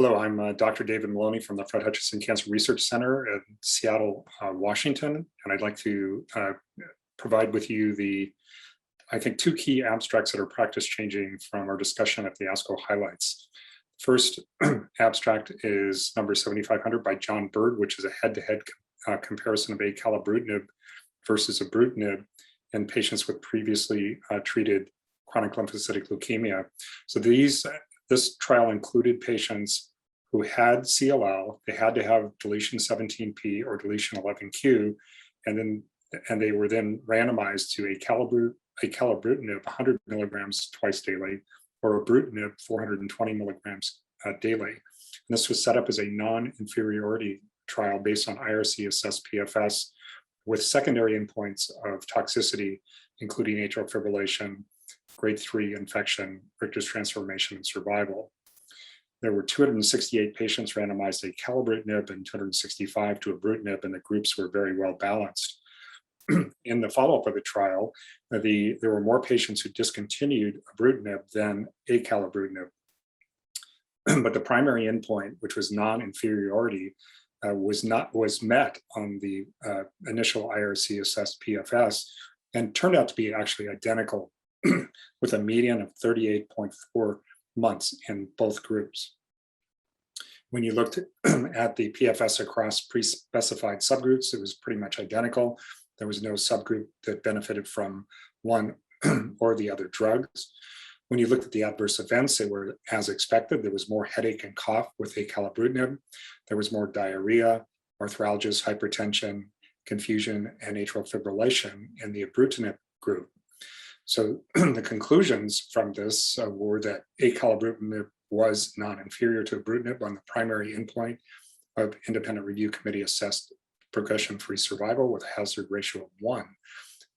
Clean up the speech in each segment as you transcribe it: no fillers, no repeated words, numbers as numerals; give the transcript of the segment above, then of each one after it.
Hello, I'm Dr. David Maloney from the Fred Hutchinson Cancer Research Center in Seattle, Washington, and I'd like to provide with you I think, two key abstracts that are practice changing from our discussion at the ASCO highlights. First abstract is number 7500 by John Byrd, which is a head-to-head comparison of acalabrutinib versus ibrutinib in patients with previously treated chronic lymphocytic leukemia. So this trial included patients who had CLL. They had to have deletion 17p or deletion 11q, and they were then randomized to acalabrutinib 100 milligrams twice daily, or ibrutinib 420 milligrams daily. And this was set up as a non-inferiority trial based on IRC-assessed PFS with secondary endpoints of toxicity, including atrial fibrillation, grade 3 infection, Richter's transformation, and survival. There were 268 patients randomized to acalabrutinib and 265 to ibrutinib, and the groups were very well balanced. In the follow-up of the trial, there were more patients who discontinued ibrutinib than acalabrutinib. But the primary endpoint, which was non-inferiority, was met on the initial IRC-assessed PFS and turned out to be actually identical with a median of 38.4 months in both groups. When you looked at the PFS across pre-specified subgroups, it was pretty much identical. There was no subgroup that benefited from one or the other drugs. When you looked at the adverse events, they were as expected. There was more headache and cough with acalabrutinib. There was more diarrhea, arthralgias, hypertension, confusion, and atrial fibrillation in the ibrutinib group. So the conclusions from this were that acalabrutinib was non-inferior to ibrutinib on the primary endpoint of independent review committee assessed progression-free survival with a hazard ratio of 1.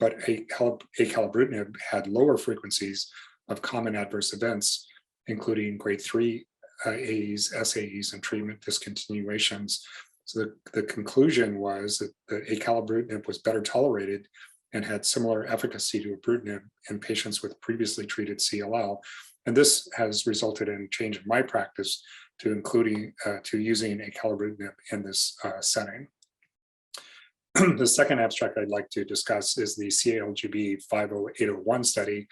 But acalabrutinib had lower frequencies of common adverse events, including grade 3 AEs, SAEs, and treatment discontinuations. So the conclusion was that the acalabrutinib was better tolerated and had similar efficacy to ibrutinib in patients with previously treated CLL. And this has resulted in change in my practice to using acalabrutinib in this setting. The second abstract I'd like to discuss is the CALGB 50801 study.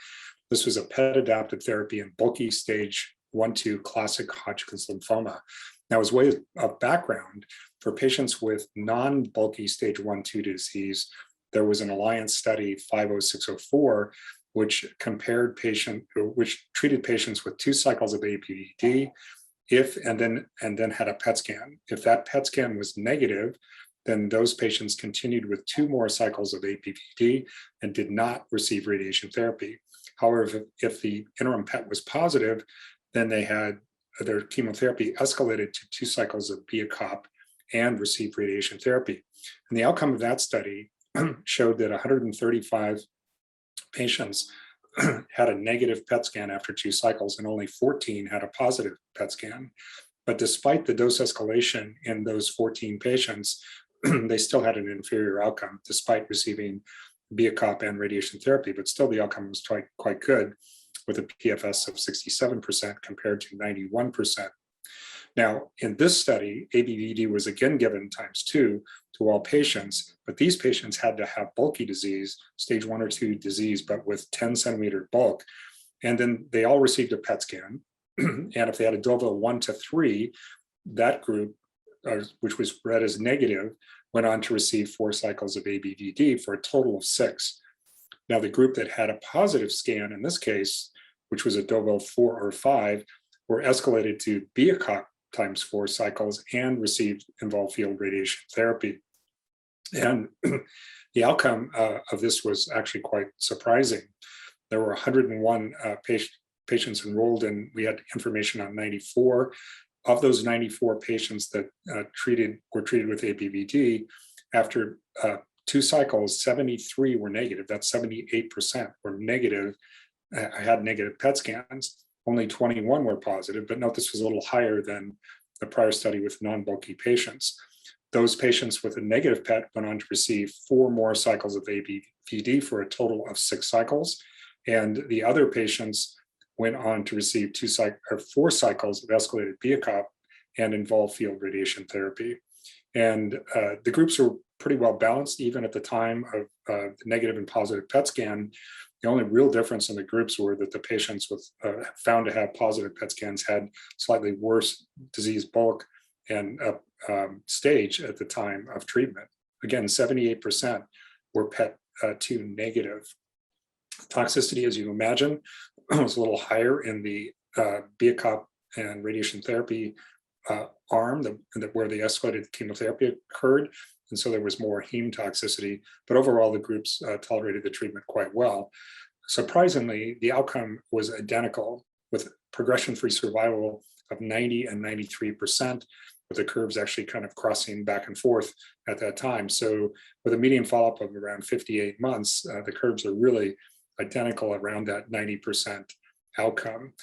This was a PET-adapted therapy in bulky stage 1-2 classic Hodgkin's lymphoma. Now, as way of background, for patients with non-bulky stage 1-2 disease, there was an alliance study 50604, which treated patients with 2 cycles of ABVD, and then had a PET scan. If that PET scan was negative, then those patients continued with 2 more cycles of ABVD and did not receive radiation therapy. However, if the interim PET was positive, then they had their chemotherapy escalated to 2 cycles of BIACOP and received radiation therapy. And the outcome of that study showed that 135 patients had a negative PET scan after 2 cycles, and only 14 had a positive PET scan. But despite the dose escalation in those 14 patients, they still had an inferior outcome despite receiving BIACOP and radiation therapy, but still the outcome was quite good with a PFS of 67% compared to 91%. Now, in this study, ABVD was again given ×2 to all patients, but these patients had to have bulky disease, stage 1 or 2 disease, but with 10 centimeter bulk. And then they all received a PET scan. And if they had a Deauville 1 to 3, that group, which was read as negative, went on to receive 4 cycles of ABVD for a total of 6. Now, the group that had a positive scan in this case, which was a Deauville 4 or 5, were escalated to BIACOP ×4 cycles and received involved field radiation therapy. And the outcome of this was actually quite surprising. There were 101 patients enrolled, and we had information on 94. Of those 94 patients that were treated with ABVD, after 2 cycles, 73 were negative. That's 78% were negative, had negative PET scans. Only 21 were positive, but note this was a little higher than the prior study with non-bulky patients. Those patients with a negative PET went on to receive 4 more cycles of ABVD for a total of 6 cycles. And the other patients went on to receive 4 cycles of escalated BIACOP and involve field radiation therapy. And the groups were pretty well balanced, even at the time of the negative and positive PET scan. The only real difference in the groups were that the patients with found to have positive PET scans had slightly worse disease bulk and stage at the time of treatment. Again, 78% were PET2 negative. Toxicity, as you imagine, was a little higher in the BIACOP and radiation therapy arm, where the escalated chemotherapy occurred. And so there was more heme toxicity, but overall the groups tolerated the treatment quite well. Surprisingly, the outcome was identical, with progression-free survival of 90 and 93%, with the curves actually kind of crossing back and forth at that time. So with a median follow-up of around 58 months, the curves are really identical around that 90% outcome.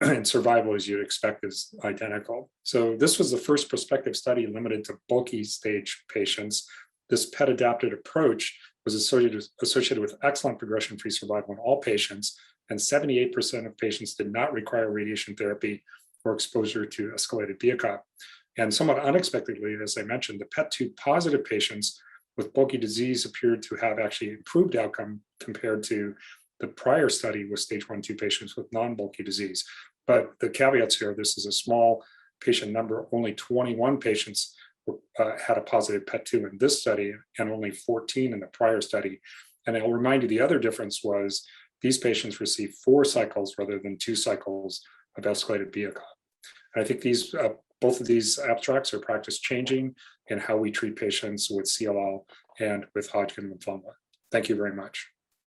And survival, as you'd expect, is identical. So this was the first prospective study limited to bulky stage patients. This PET-adapted approach was associated with excellent progression-free survival in all patients, and 78% of patients did not require radiation therapy or exposure to escalated BIACOP. And somewhat unexpectedly, as I mentioned, the PET2 positive patients with bulky disease appeared to have actually improved outcome compared to the prior study with stage 1-2 patients with non-bulky disease. But the caveats here, this is a small patient number. Only 21 patients had a positive PET2 in this study, and only 14 in the prior study. And I'll remind you, the other difference was these patients received 4 cycles rather than 2 cycles of escalated BIACOP. And I think these both of these abstracts are practice changing in how we treat patients with CLL and with Hodgkin lymphoma. Thank you very much.